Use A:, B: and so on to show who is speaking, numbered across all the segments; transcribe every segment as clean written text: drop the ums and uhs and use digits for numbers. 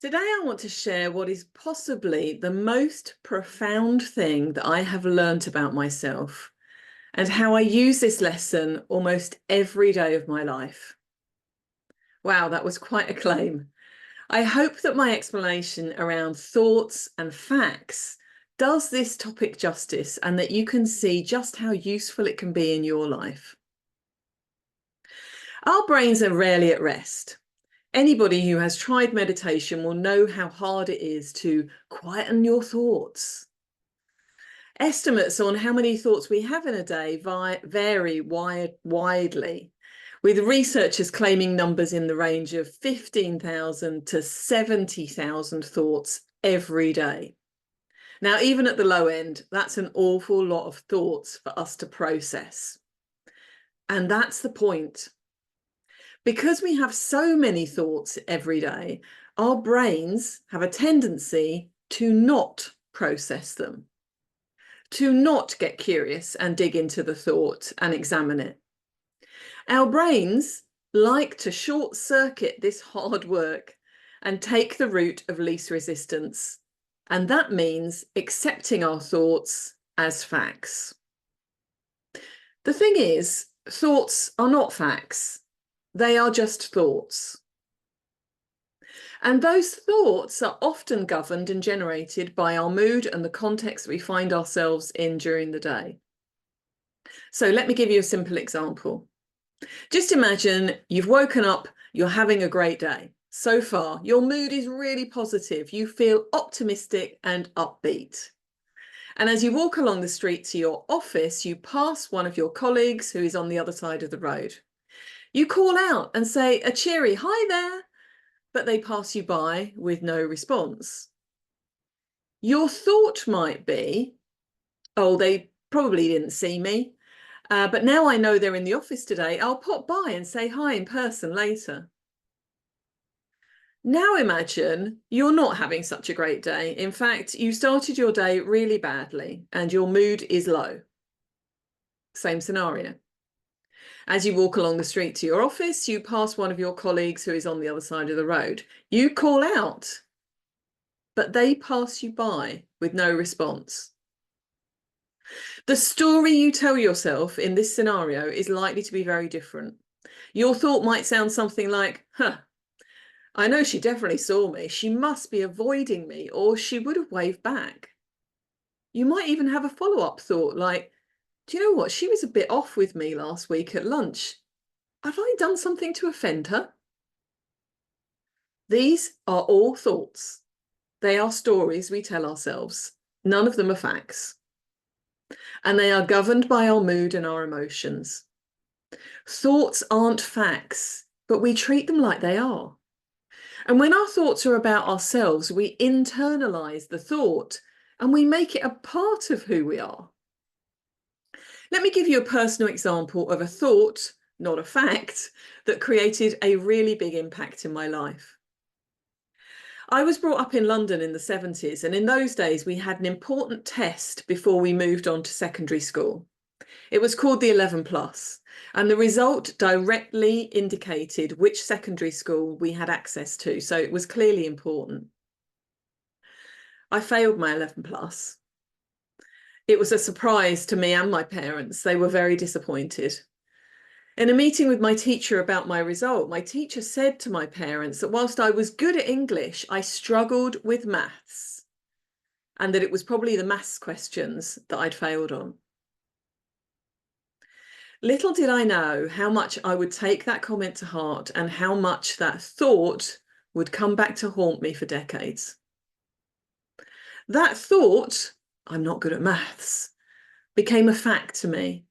A: Today, I want to share what is possibly the most profound thing that I have learnt about myself and how I use this lesson almost every day of my life. Wow, that was quite a claim. I hope that my explanation around thoughts and facts does this topic justice and that you can see just how useful it can be in your life. Our brains are rarely at rest. Anybody who has tried meditation will know how hard it is to quieten your thoughts. Estimates on how many thoughts we have in a day vary widely, with researchers claiming numbers in the range of 15,000 to 70,000 thoughts every day. Now, even at the low end, that's an awful lot of thoughts for us to process. And that's the point. Because we have so many thoughts every day, our brains have a tendency to not process them, to not get curious and dig into the thought and examine it. Our brains like to short circuit this hard work and take the route of least resistance. And that means accepting our thoughts as facts. The thing is, thoughts are not facts. They are just thoughts. And those thoughts are often governed and generated by our mood and the context we find ourselves in during the day. So let me give you a simple example. Just imagine you've woken up, you're having a great day. So far, your mood is really positive. You feel optimistic and upbeat. And as you walk along the street to your office, you pass one of your colleagues who is on the other side of the road. You call out and say a cheery "Hi there," but they pass you by with no response. Your thought might be, "Oh, they probably didn't see me, but now I know they're in the office today, I'll pop by and say hi in person later." Now imagine you're not having such a great day. In fact, you started your day really badly and your mood is low. Same scenario. As you walk along the street to your office, you pass one of your colleagues who is on the other side of the road. You call out, but they pass you by with no response. The story you tell yourself in this scenario is likely to be very different. Your thought might sound something like, I know she definitely saw me. She must be avoiding me, or she would have waved back. You might even have a follow-up thought like, do you know what? She was a bit off with me last week at lunch. Have I done something to offend her? These are all thoughts. They are stories we tell ourselves. None of them are facts. And they are governed by our mood and our emotions. Thoughts aren't facts, but we treat them like they are. And when our thoughts are about ourselves, we internalize the thought and we make it a part of who we are. Let me give you a personal example of a thought, not a fact, that created a really big impact in my life. I was brought up in London in the 70s, and in those days we had an important test before we moved on to secondary school. It was called the 11 plus, and the result directly indicated which secondary school we had access to, so it was clearly important. I failed my 11 plus. It was a surprise to me and my parents. They were very disappointed. In a meeting with my teacher about my result, my teacher said to my parents that whilst I was good at English, I struggled with maths, and that it was probably the maths questions that I'd failed on. Little did I know how much I would take that comment to heart and how much that thought would come back to haunt me for decades. That thought, I'm not good at maths, became a fact to me,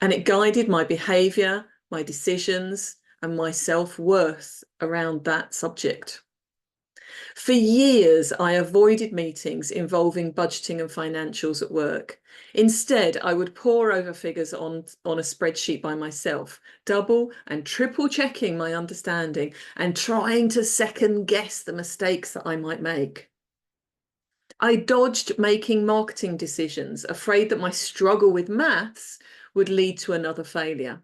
A: and it guided my behaviour, my decisions, and my self-worth around that subject. For years, I avoided meetings involving budgeting and financials at work. Instead, I would pore over figures on a spreadsheet by myself, double and triple checking my understanding and trying to second guess the mistakes that I might make. I dodged making marketing decisions, afraid that my struggle with maths would lead to another failure.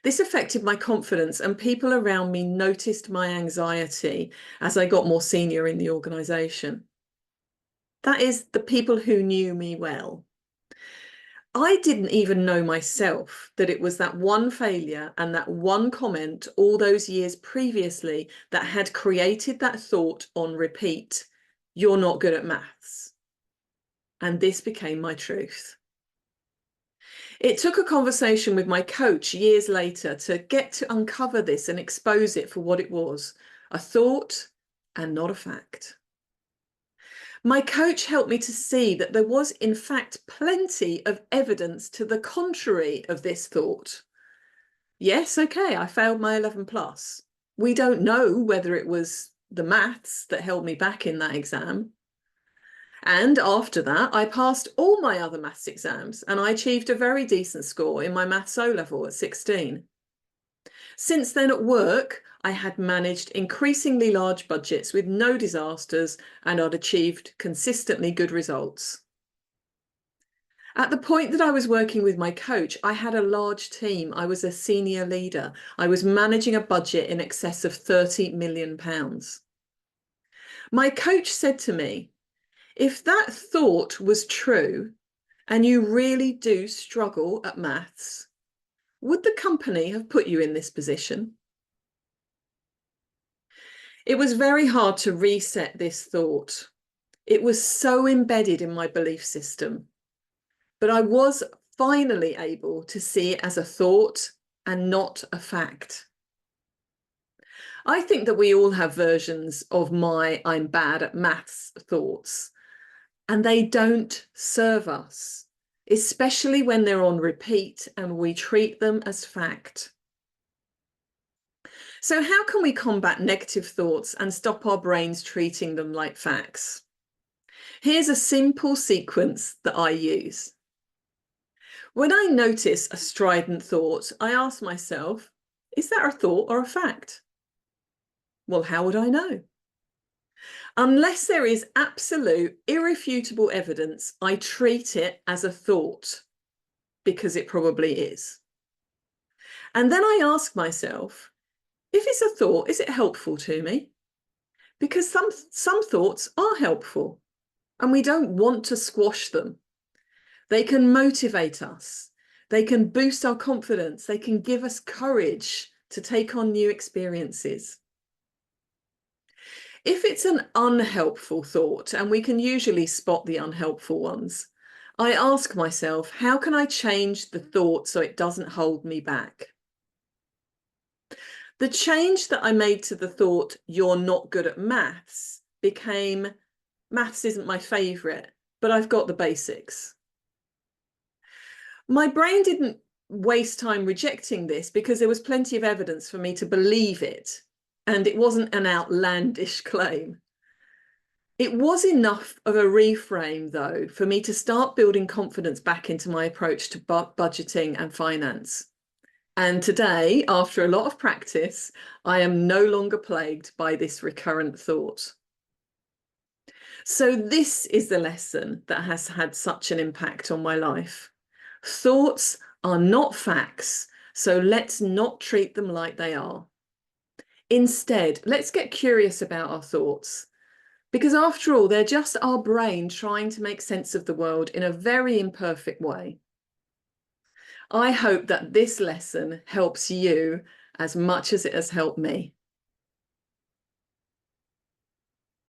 A: This affected my confidence, and people around me noticed my anxiety as I got more senior in the organisation. That is, the people who knew me well. I didn't even know myself that it was that one failure and that one comment all those years previously that had created that thought on repeat: you're not good at maths. And this became my truth. It took a conversation with my coach years later to get to uncover this and expose it for what it was: a thought and not a fact. My coach helped me to see that there was, in fact, plenty of evidence to the contrary of this thought. Yes, okay, I failed my 11 plus. We don't know whether it was the maths that held me back in that exam. And after that, I passed all my other maths exams and I achieved a very decent score in my maths O level at 16. Since then at work, I had managed increasingly large budgets with no disasters, and I'd achieved consistently good results. At the point that I was working with my coach, I had a large team. I was a senior leader. I was managing a budget in excess of £30 million. My coach said to me, if that thought was true, and you really do struggle at maths, would the company have put you in this position? It was very hard to reset this thought. It was so embedded in my belief system. But I was finally able to see it as a thought and not a fact. I think that we all have versions of my I'm bad at maths thoughts, and they don't serve us, especially when they're on repeat and we treat them as fact. So how can we combat negative thoughts and stop our brains treating them like facts? Here's a simple sequence that I use. When I notice a strident thought, I ask myself, is that a thought or a fact? Well, how would I know? Unless there is absolute, irrefutable evidence, I treat it as a thought, because it probably is. And then I ask myself, if it's a thought, is it helpful to me? Because some thoughts are helpful, and we don't want to squash them. They can motivate us. They can boost our confidence. They can give us courage to take on new experiences. If it's an unhelpful thought, and we can usually spot the unhelpful ones, I ask myself, how can I change the thought so it doesn't hold me back? The change that I made to the thought, you're not good at maths, became, maths isn't my favourite, but I've got the basics. My brain didn't waste time rejecting this because there was plenty of evidence for me to believe it, and it wasn't an outlandish claim. It was enough of a reframe, though, for me to start building confidence back into my approach to budgeting and finance. And today, after a lot of practice, I am no longer plagued by this recurrent thought. So this is the lesson that has had such an impact on my life. Thoughts are not facts, so let's not treat them like they are. Instead, let's get curious about our thoughts, because after all, they're just our brain trying to make sense of the world in a very imperfect way. I hope that this lesson helps you as much as it has helped me.